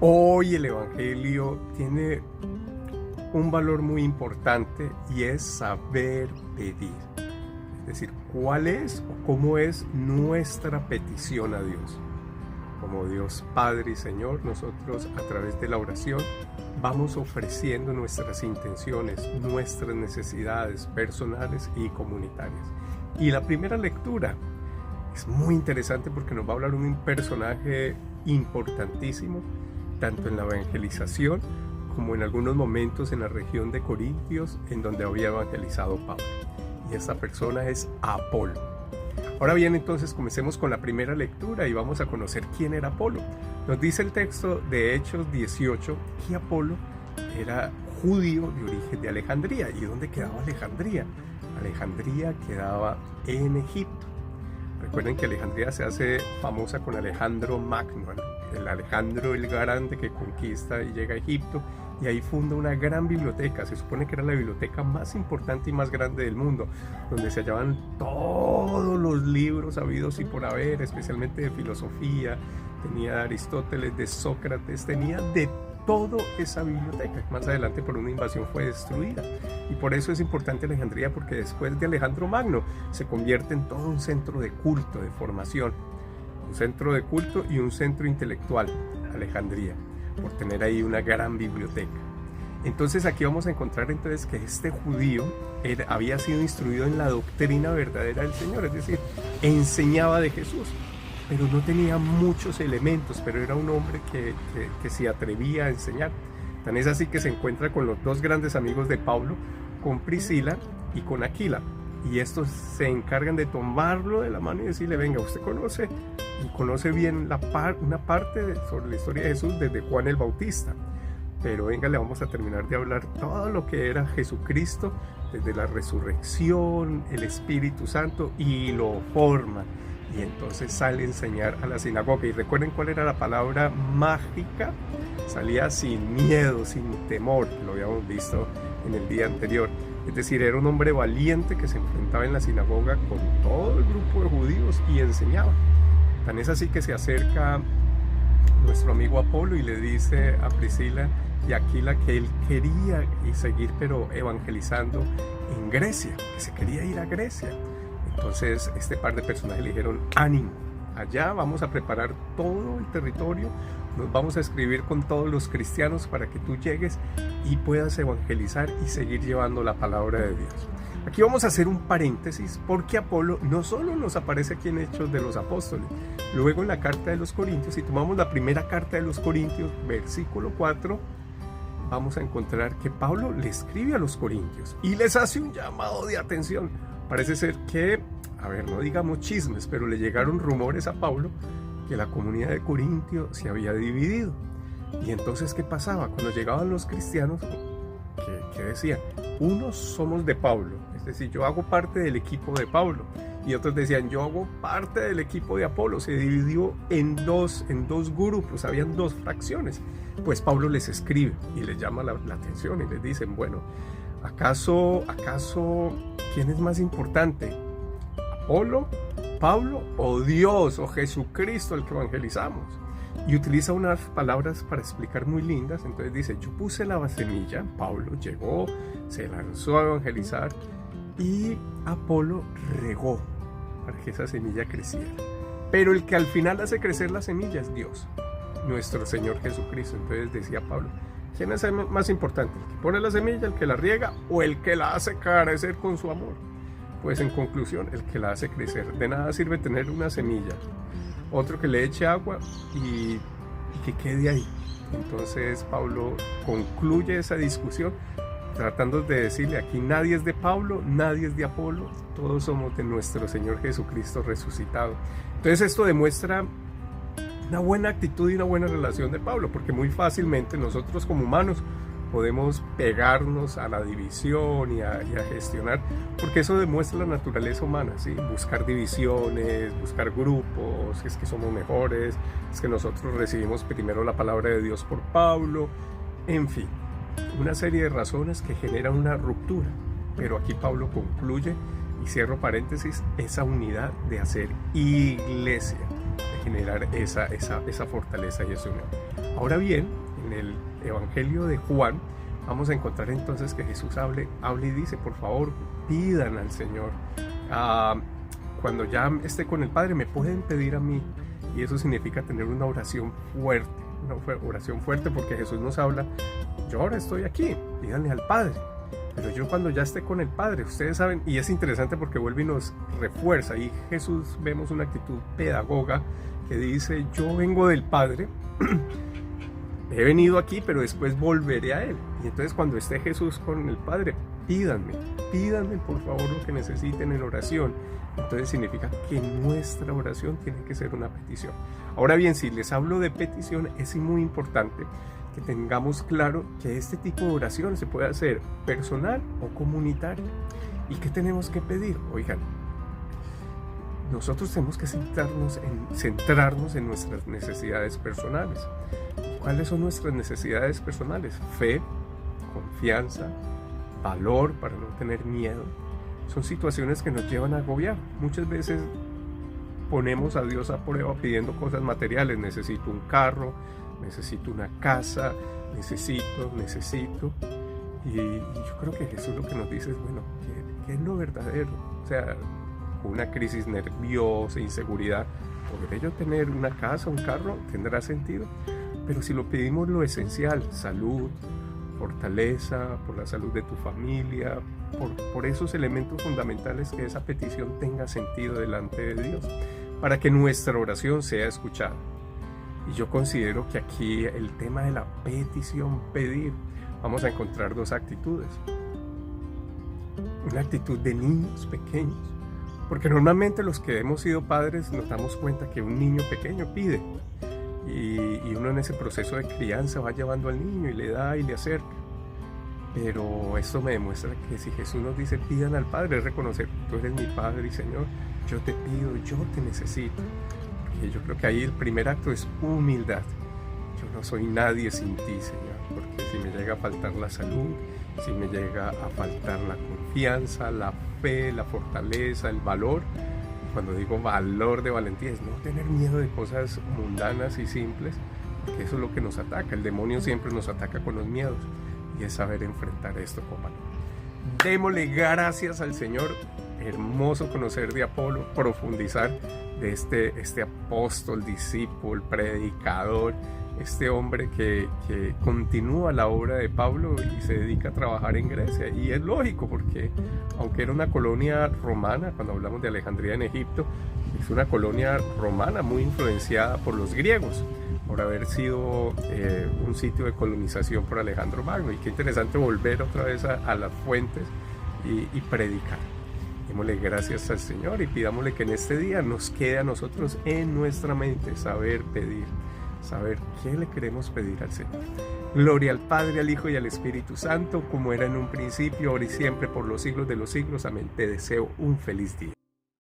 Hoy el Evangelio tiene un valor muy importante y es saber pedir. Es decir, cuál es o cómo es nuestra petición a Dios. Como Dios Padre y Señor, nosotros a través de la oración vamos ofreciendo nuestras intenciones, nuestras necesidades personales y comunitarias. Y la primera lectura es muy interesante porque nos va a hablar un personaje importantísimo, tanto en la evangelización como en algunos momentos en la región de Corintios, en donde había evangelizado Pablo. Y esta persona es Apolo. Ahora bien, entonces comencemos con la primera lectura y vamos a conocer quién era Apolo. Nos dice el texto de Hechos 18 que Apolo era judío de origen de Alejandría. ¿Y dónde quedaba Alejandría? Alejandría quedaba en Egipto. Recuerden que Alejandría se hace famosa con Alejandro Magno, el Alejandro el Grande que conquista y llega a Egipto, y ahí funda una gran biblioteca. Se supone que era la biblioteca más importante y más grande del mundo, donde se hallaban todos los libros habidos y por haber, especialmente de filosofía. Tenía de Aristóteles, de Sócrates, tenía de toda esa biblioteca. Más adelante por una invasión fue destruida, y por eso es importante Alejandría, porque después de Alejandro Magno se convierte en todo un centro de culto, de formación, un centro de culto y un centro intelectual, Alejandría, por tener ahí una gran biblioteca. Entonces aquí vamos a encontrar entonces que este judío había sido instruido en la doctrina verdadera del Señor, es decir, enseñaba de Jesús, pero no tenía muchos elementos, pero era un hombre que se atrevía a enseñar. Tan es así que se encuentra con los dos grandes amigos de Pablo, con Priscila y con Aquila, y estos se encargan de tomarlo de la mano y decirle: venga, usted conoce bien una parte sobre la historia de Jesús desde Juan el Bautista, pero venga, le vamos a terminar de hablar todo lo que era Jesucristo, desde la resurrección, el Espíritu Santo, y lo forma. Y entonces sale a enseñar a la sinagoga. Y recuerden cuál era la palabra mágica: salía sin miedo, sin temor, que lo habíamos visto en el día anterior. Es decir, era un hombre valiente que se enfrentaba en la sinagoga con todo el grupo de judíos y enseñaba. Tan es así que se acerca nuestro amigo Apolo y le dice a Priscila y Aquila que él quería seguir pero evangelizando en Grecia, que se quería ir a Grecia. Entonces este par de personajes le dijeron: ánimo, allá vamos a preparar todo el territorio, nos vamos a escribir con todos los cristianos para que tú llegues y puedas evangelizar y seguir llevando la palabra de Dios. Aquí vamos a hacer un paréntesis, porque Apolo no solo nos aparece aquí en Hechos de los Apóstoles, luego en la carta de los Corintios, si tomamos la primera carta de los Corintios, versículo 4, vamos a encontrar que Pablo le escribe a los corintios y les hace un llamado de atención. Parece ser que, no digamos chismes, pero le llegaron rumores a Pablo que la comunidad de Corintio se había dividido. Y entonces, ¿qué pasaba? Cuando llegaban los cristianos, ¿qué decían? Unos somos de Pablo, es decir, yo hago parte del equipo de Pablo. Y otros decían: yo hago parte del equipo de Apolo. Se dividió en dos grupos, habían dos fracciones. Pues Pablo les escribe y les llama la atención y les dicen: bueno, ¿acaso quién es más importante? ¿Apolo, Pablo o Dios o Jesucristo el que evangelizamos? Y utiliza unas palabras para explicar muy lindas. Entonces dice: yo puse la semilla, Pablo llegó, se lanzó a evangelizar, y Apolo regó para que esa semilla creciera. Pero el que al final hace crecer la semilla es Dios, nuestro Señor Jesucristo. Entonces decía Pablo: ¿quién es más importante? ¿El que pone la semilla, el que la riega, o el que la hace crecer con su amor? Pues en conclusión, el que la hace crecer. De nada sirve tener una semilla, otro que le eche agua y que quede ahí. Entonces Pablo concluye esa discusión tratando de decirle: aquí nadie es de Pablo, nadie es de Apolo, todos somos de nuestro Señor Jesucristo resucitado. Entonces esto demuestra una buena actitud y una buena relación de Pablo, porque muy fácilmente nosotros como humanos podemos pegarnos a la división y a gestionar, porque eso demuestra la naturaleza humana, ¿sí? Buscar divisiones, buscar grupos, es que somos mejores, es que nosotros recibimos primero la palabra de Dios por Pablo, en fin, una serie de razones que generan una ruptura. Pero aquí Pablo concluye, y cierro paréntesis, esa unidad de hacer iglesia, de generar esa fortaleza y esa unión. Ahora bien, en el Evangelio de Juan vamos a encontrar entonces que Jesús hable y dice, por favor, pidan al Señor. Cuando ya esté con el Padre, me pueden pedir a mí. Y eso significa tener una oración fuerte. Una oración fuerte porque Jesús nos habla, yo ahora estoy aquí, pídanle al Padre. Pero yo cuando ya esté con el Padre, ustedes saben, y es interesante porque vuelve y nos refuerza. Y Jesús vemos una actitud pedagoga que dice, yo vengo del Padre, he venido aquí, pero después volveré a Él. Y entonces cuando esté Jesús con el Padre, pídanme por favor lo que necesiten en oración. Entonces significa que nuestra oración tiene que ser una petición. Ahora bien, si les hablo de petición, es muy importante que tengamos claro que este tipo de oración se puede hacer personal o comunitaria. ¿Y qué tenemos que pedir? Oigan, nosotros tenemos que centrarnos en nuestras necesidades personales. ¿Cuáles son nuestras necesidades personales? Fe, confianza, valor para no tener miedo. Son situaciones que nos llevan a agobiar. Muchas veces ponemos a Dios a prueba pidiendo cosas materiales. Necesito un carro, necesito una casa, necesito. Y yo creo que Jesús lo que nos dice es, bueno, ¿qué es lo verdadero? O sea, con una crisis nerviosa, inseguridad, ¿podré yo tener una casa, un carro? ¿Tendrá sentido? Pero si lo pedimos lo esencial, salud, fortaleza, por la salud de tu familia, por esos elementos fundamentales, que esa petición tenga sentido delante de Dios, para que nuestra oración sea escuchada. Y yo considero que aquí el tema de la petición, pedir, vamos a encontrar dos actitudes. Una actitud de niños pequeños, porque normalmente los que hemos sido padres nos damos cuenta que un niño pequeño pide, y uno en ese proceso de crianza va llevando al niño y le da y le acerca. Pero esto me demuestra que si Jesús nos dice pidan al Padre, es reconocer, tú eres mi Padre y Señor, yo te pido, yo te necesito. Porque yo creo que ahí el primer acto es humildad. Yo no soy nadie sin ti, Señor, porque si me llega a faltar la salud, si me llega a faltar la confianza, la fe, la fortaleza, el valor. Cuando digo valor de valentía, es no tener miedo de cosas mundanas y simples, porque eso es lo que nos ataca. El demonio siempre nos ataca con los miedos, y es saber enfrentar esto con valor. Démosle gracias al Señor. Hermoso conocer de Apolo, profundizar de este apóstol, discípulo, predicador, este hombre que continúa la obra de Pablo y se dedica a trabajar en Grecia. Y es lógico, porque aunque era una colonia romana, cuando hablamos de Alejandría en Egipto, es una colonia romana muy influenciada por los griegos, por haber sido un sitio de colonización por Alejandro Magno. Y qué interesante volver otra vez a las fuentes y predicar. Démosle gracias al Señor y pidámosle que en este día nos quede a nosotros en nuestra mente saber pedir, saber qué le queremos pedir al Señor. Gloria al Padre, al Hijo y al Espíritu Santo, como era en un principio, ahora y siempre, por los siglos de los siglos. Amén. Te deseo un feliz día.